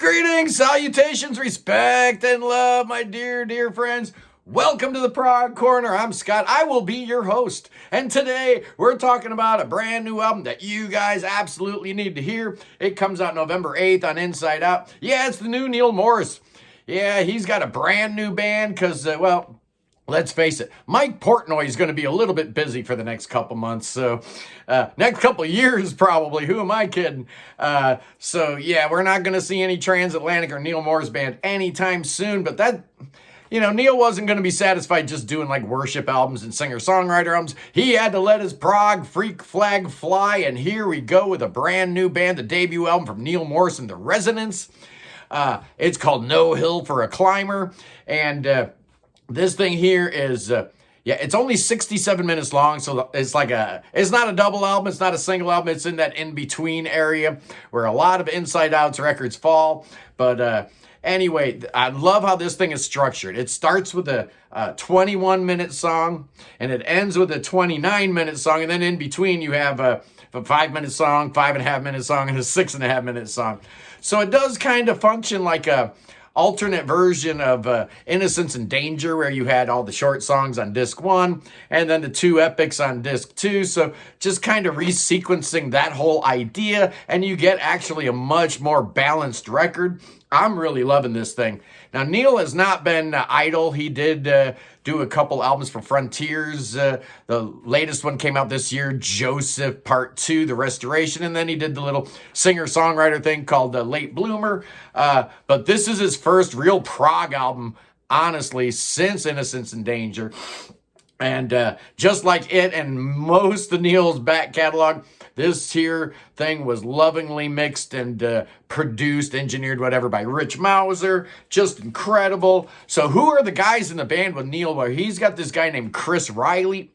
Greetings, salutations, respect, and love, my dear, dear friends. Welcome to the Prog Corner. I'm Scott. I will be your host. And today we're talking about a brand new album that you guys absolutely need to hear. It comes out November 8th on Inside Out. Yeah, it's the new Neal Morse. Yeah, he's got a brand new band because, let's face it, Mike Portnoy is going to be a little bit busy for the next couple months. So, next couple years probably. Who am I kidding? Yeah, we're not going to see any Transatlantic or Neal Morse band anytime soon. But that, Neal wasn't going to be satisfied just doing like worship albums and singer-songwriter albums. He had to let his prog freak flag fly. And here we go with a brand new band, the debut album from Neal Morse and the Resonance. It's called No Hill for a Climber. And this thing here is, it's only 67 minutes long, so it's not a double album, it's not a single album, it's in that in-between area where a lot of Inside Out's records fall. But anyway, I love how this thing is structured. It starts with a 21-minute song, and it ends with a 29-minute song, and then in between you have a 5-minute song, 5.5-minute song, and a 6.5-minute song. So it does kind of function like a alternate version of Innocence and Danger, where you had all the short songs on disc 1 and then the 2 epics on disc 2. So just kind of resequencing that whole idea, and you get actually a much more balanced record. I'm really loving this thing. Now, Neal has not been idle. He did do a couple albums for Frontiers. The latest one came out this year, Joseph Part 2, The Restoration. And then he did the little singer-songwriter thing called Late Bloomer. But this is his first real prog album, honestly, since Innocence and Danger. And just like it and most of Neal's back catalog, this here thing was lovingly mixed and produced, engineered, whatever, by Rich Mauser. Just incredible. So who are the guys in the band with Neal? Well, he's got this guy named Chris Riley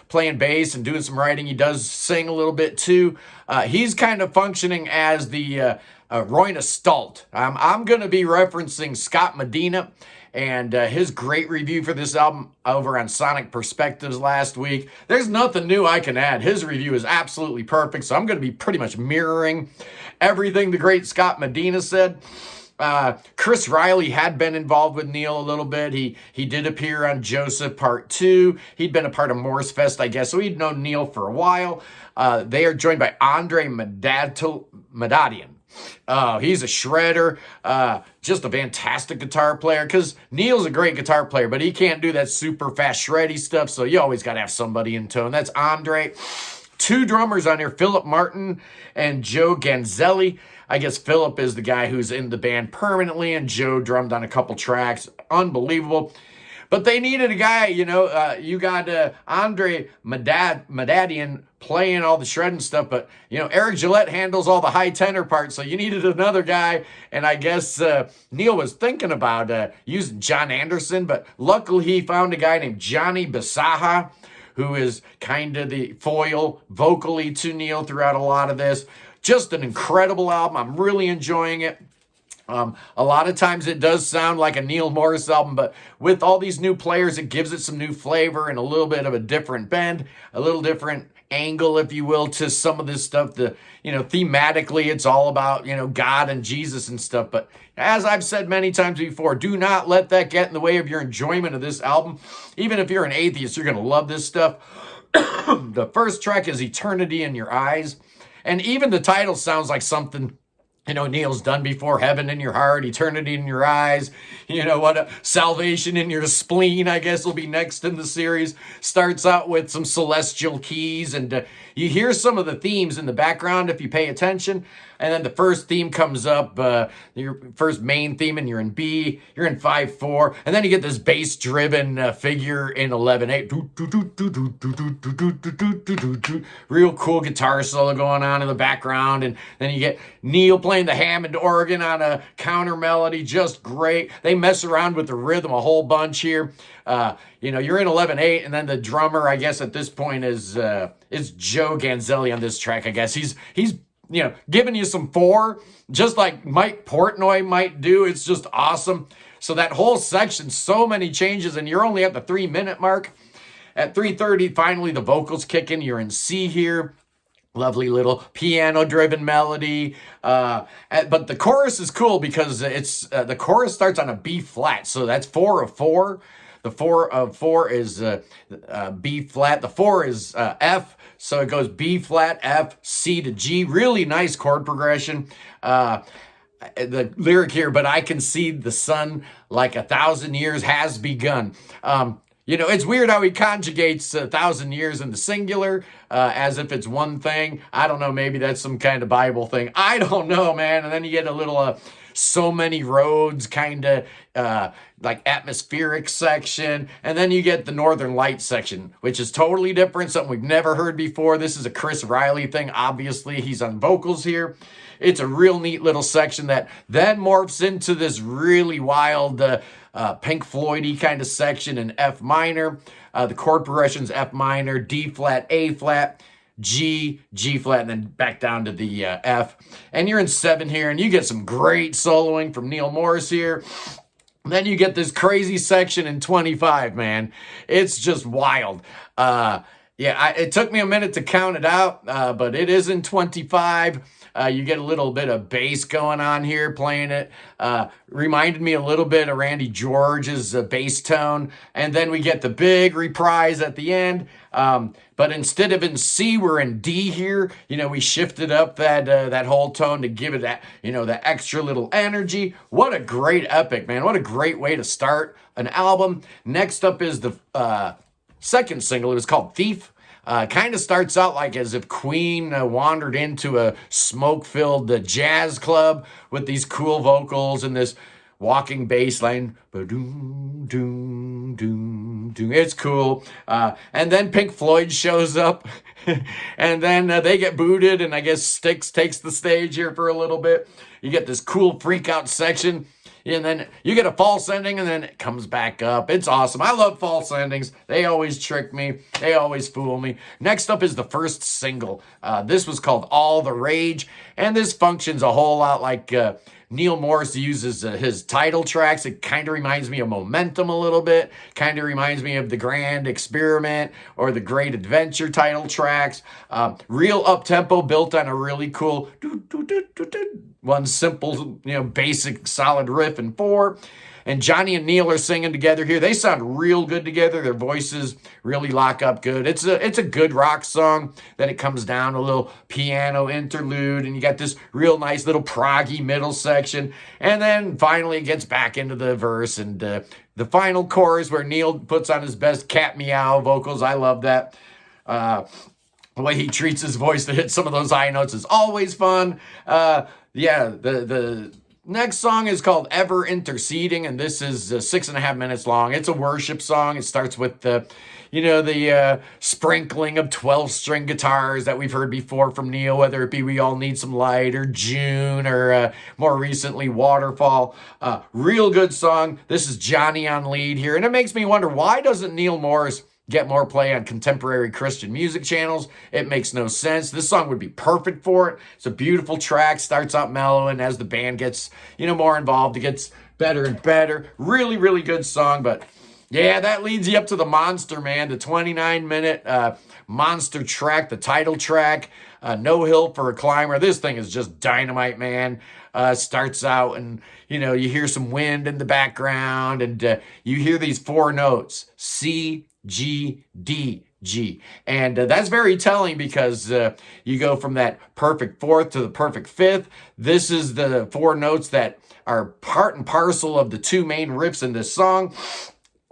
playing bass and doing some writing. He does sing a little bit too. He's kind of functioning as the Royna Stalt. I'm going to be referencing Scott Medina and his great review for this album over on Sonic Perspectives last week. There's nothing new I can add. His review is absolutely perfect, so I'm going to be pretty much mirroring everything the great Scott Medina said. Chris Riley had been involved with Neal a little bit. He did appear on Joseph Part 2. He'd been a part of Morse Fest, I guess, so he'd known Neal for a while. They are joined by Andre Madadian. He's a shredder, just a fantastic guitar player, because Neal's a great guitar player, but he can't do that super fast shreddy stuff, so you always got to have somebody in tone. That's Andre. 2 drummers on here, Philip Martin and Joe Ganzelli. I guess Philip is the guy who's in the band permanently, and Joe drummed on a couple tracks. Unbelievable. But they needed a guy, you got Andre Madadian playing all the shredding stuff, but, Eric Gillette handles all the high tenor parts, so you needed another guy, and I guess Neal was thinking about using John Anderson, but luckily he found a guy named Johnny Basaha, who is kind of the foil vocally to Neal throughout a lot of this. Just an incredible album. I'm really enjoying it. A lot of times it does sound like a Neal Morse album, but with all these new players, it gives it some new flavor and a little bit of a different bend, a little different angle, if you will, to some of this stuff. Thematically, it's all about, God and Jesus and stuff. But as I've said many times before, do not let that get in the way of your enjoyment of this album. Even if you're an atheist, you're going to love this stuff. The first track is Eternity in Your Eyes. And even the title sounds like something Neal's done before. Heaven in your heart, eternity in your eyes. Salvation in your spleen, I guess, will be next in the series. Starts out with some celestial keys, and you hear some of the themes in the background if you pay attention. And then the first theme comes up, your first main theme, and you're in B, you're in 5/4, and then you get this bass-driven figure in 11/8. Real cool guitar solo going on in the background, and then you get Neal playing the Hammond organ on a counter melody, just great. They mess around with the rhythm a whole bunch here. You're in 11/8, and then the drummer, I guess at this point is Joe Ganzelli on this track. I guess he's giving you some 4, just like Mike Portnoy might do. It's just awesome. So that whole section, so many changes, and you're only at the 3-minute mark. At 3:30, finally the vocals kick in. You're in C here. Lovely little piano-driven melody, but the chorus is cool because it's the chorus starts on a B flat, so that's 4 of 4. The 4 of 4 is B flat. The 4 is F, so it goes B flat, F, C to G. Really nice chord progression. The lyric here, but I can see the sun like 1,000 years has begun. It's weird how he conjugates 1,000 years in the singular as if it's one thing. I don't know, maybe that's some kind of Bible thing. I don't know, man. And then you get a little so many roads kind of like atmospheric section. And then you get the Northern Lights section, which is totally different, something we've never heard before. This is a Chris Riley thing. Obviously, he's on vocals here. It's a real neat little section that then morphs into this really wild Pink Floyd-y kind of section in F minor. The chord progression's F minor, D flat, A flat, G, G flat, and then back down to the F. And you're in 7 here, and you get some great soloing from Neal Morse here. And then you get this crazy section in 25, man. It's just wild. It took me a minute to count it out, but it is in 25. You get a little bit of bass going on here playing it. Reminded me a little bit of Randy George's bass tone. And then we get the big reprise at the end. But instead of in C, we're in D here. We shifted up that whole tone to give it that, that extra little energy. What a great epic, man. What a great way to start an album. Next up is the second single. It was called Thief. Kind of starts out like as if Queen wandered into a smoke-filled jazz club with these cool vocals and this walking bass line. Ba-doom, doom, doom, doom. It's cool. And then Pink Floyd shows up, and then they get booted, and I guess Styx takes the stage here for a little bit. You get this cool freak-out section. And then you get a false ending, and then it comes back up. It's awesome. I love false endings. They always trick me. They always fool me. Next up is the first single. This was called All the Rage, and this functions a whole lot like Neal Morse uses his title tracks. It kind of reminds me of Momentum a little bit. Kind of reminds me of The Grand Experiment or The Great Adventure title tracks. Real up-tempo, built on a really cool one simple, basic solid riff in 4. And Johnny and Neal are singing together here. They sound real good together. Their voices really lock up good. It's a good rock song. Then it comes down a little piano interlude, and you got this real nice little proggy middle section. And then finally it gets back into the verse and the final chorus where Neal puts on his best cat meow vocals. I love that. The way he treats his voice to hit some of those high notes is always fun. The next song is called Ever Interceding, and this is 6.5 minutes long. It's a worship song. It starts with the sprinkling of 12-string guitars that we've heard before from Neal, whether it be We All Need Some Light or June or more recently Waterfall. Real good song. This is Johnny on lead here, and it makes me wonder, why doesn't Neal Morse get more play on contemporary Christian music channels? It makes no sense. This song would be perfect for it. It's a beautiful track, starts out mellow, and as the band gets, more involved, it gets better and better. Really, really good song, but yeah, that leads you up to the monster, man. The 29-minute monster track, the title track, No Hill for a Climber. This thing is just dynamite, man. Starts out and, you hear some wind in the background, and you hear these 4 notes, C, G, D, G. And that's very telling because you go from that perfect 4th to the perfect 5th. This is the 4 notes that are part and parcel of the 2 main riffs in this song.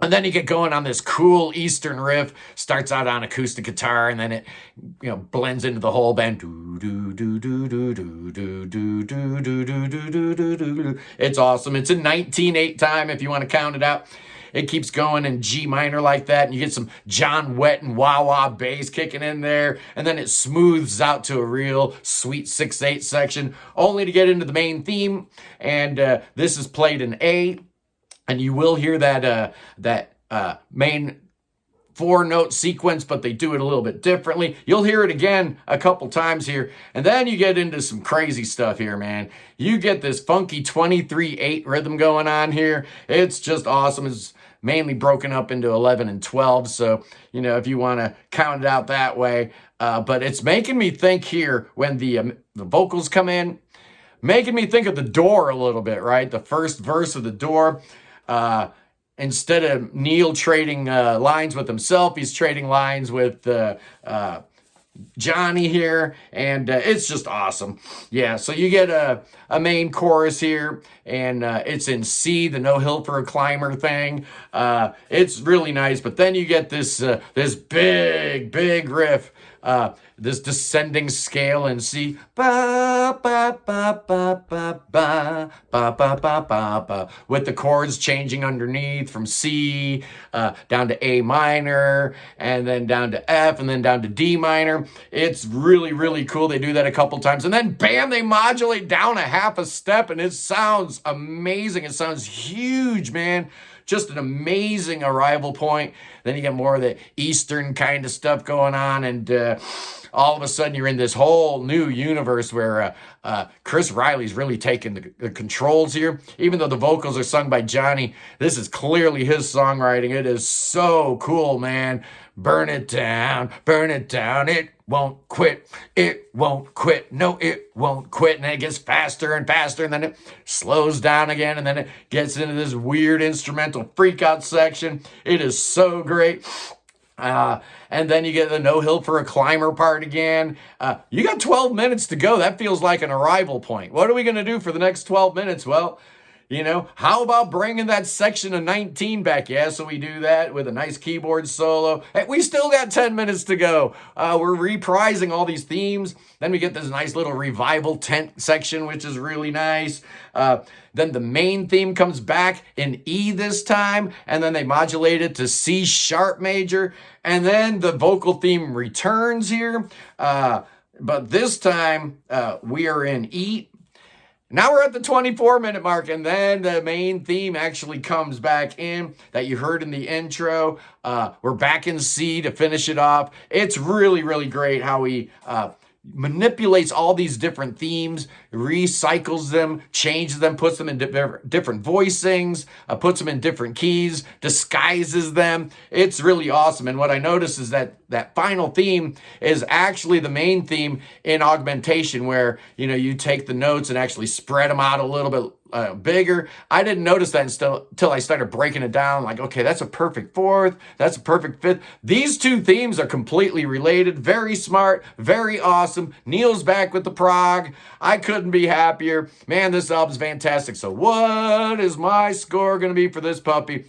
And then you get going on this cool Eastern riff. Starts out on acoustic guitar, and then it, blends into the whole band. It's awesome. It's a 19/8 time if you want to count it out. It keeps going in G minor like that, and you get some John Wetton wah-wah bass kicking in there, and then it smooths out to a real sweet 6/8 section, only to get into the main theme. And this is played in A, and you will hear that main 4-note sequence, but they do it a little bit differently. You'll hear it again a couple times here. And then you get into some crazy stuff here, man. You get this funky 23/8 rhythm going on here. It's just awesome. It's mainly broken up into 11 and 12. So, if you want to count it out that way. But it's making me think here when the vocals come in, making me think of The Door a little bit, right? The first verse of The Door. Instead of Neal trading lines with himself, he's trading lines with Johnny here, and it's just awesome. Yeah, so you get a main chorus here, and it's in C, the No Hill for a Climber thing. It's really nice, but then you get this big riff, this descending scale in C, ba ba ba ba ba ba ba ba ba ba ba, with the chords changing underneath from C down to A minor, and then down to F, and then down to D minor. It's really, really cool. They do that a couple times, and then bam, they modulate down a half a step, and it sounds amazing. It sounds huge, man. Just an amazing arrival point. Then you get more of the Eastern kind of stuff going on, and all of a sudden you're in this whole new universe where Chris Riley's really taking the controls here. Even though the vocals are sung by Johnny, this is clearly his songwriting. It is so cool, man. Burn it down, it won't quit, no, it won't quit. And then it gets faster and faster, and then it slows down again, and then it gets into this weird instrumental freakout section. It is so great. And then you get the No Hill for a Climber part again. You got 12 minutes to go. That feels like an arrival point. What are we going to do for the next 12 minutes? Well, how about bringing that section of 19 back? Yeah, so we do that with a nice keyboard solo. Hey, we still got 10 minutes to go. We're reprising all these themes. Then we get this nice little revival tent section, which is really nice. Then the main theme comes back in E this time, and then they modulate it to C sharp major, and then the vocal theme returns here. But this time, we are in E. Now we're at the 24-minute mark, and then the main theme actually comes back in that you heard in the intro. We're back in C to finish it off. It's really, really great how he manipulates all these different themes, recycles them, changes them, puts them in different voicings, puts them in different keys, disguises them. It's really awesome. And what I noticed is that final theme is actually the main theme in augmentation, where you take the notes and actually spread them out a little bit bigger. I didn't notice that until I started breaking it down. Like, okay, that's a perfect fourth, that's a perfect fifth. These two themes are completely related. Very smart, very awesome. Neal's back with the prog. I couldn't be happier. Man, this album's fantastic. So what is my score going to be for this puppy?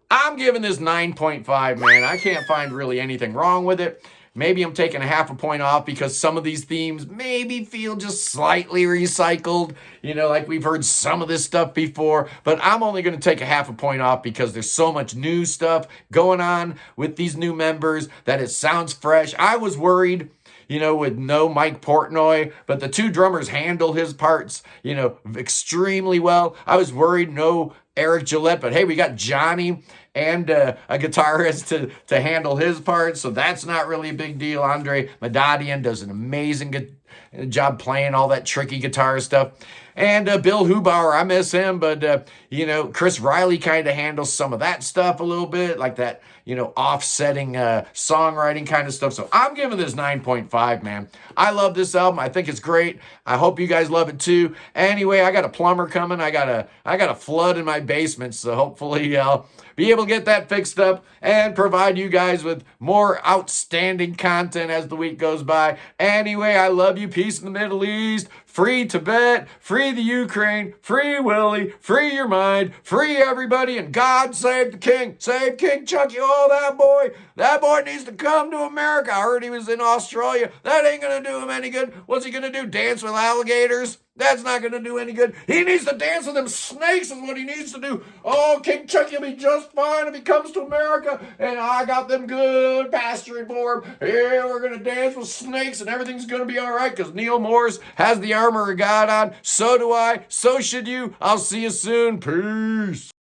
I'm giving this 9.5, man. I can't find really anything wrong with it. Maybe I'm taking a half a point off because some of these themes maybe feel just slightly recycled, like we've heard some of this stuff before. But I'm only going to take a half a point off because there's so much new stuff going on with these new members that it sounds fresh. I was worried, with no Mike Portnoy, but the two drummers handle his parts, extremely well. I was worried no Eric Gillette, but hey, we got Johnny and a guitarist to handle his part, so that's not really a big deal. Andre Madadian does an amazing job playing all that tricky guitar stuff. And Bill Hubauer, I miss him, but, Chris Riley kind of handles some of that stuff a little bit, like that, offsetting songwriting kind of stuff. So I'm giving this 9.5, man. I love this album. I think it's great. I hope you guys love it too. Anyway, I got a plumber coming. I got a flood in my basement, so hopefully I'll be able to get that fixed up and provide you guys with more outstanding content as the week goes by. Anyway, I love you. Peace in the Middle East. Free Tibet, free the Ukraine, free Willie, free your mind, free everybody, and God save the king. Save King Chucky. Oh, that boy needs to come to America. I heard he was in Australia. That ain't going to do him any good. What's he going to do, dance with alligators? That's not going to do any good. He needs to dance with them snakes is what he needs to do. Oh, King Chucky will be just fine if he comes to America, and I got them good pasturing for him. Yeah, we're going to dance with snakes, and everything's going to be all right because Neal Morse has the armor of God on. So do I. So should you. I'll see you soon. Peace.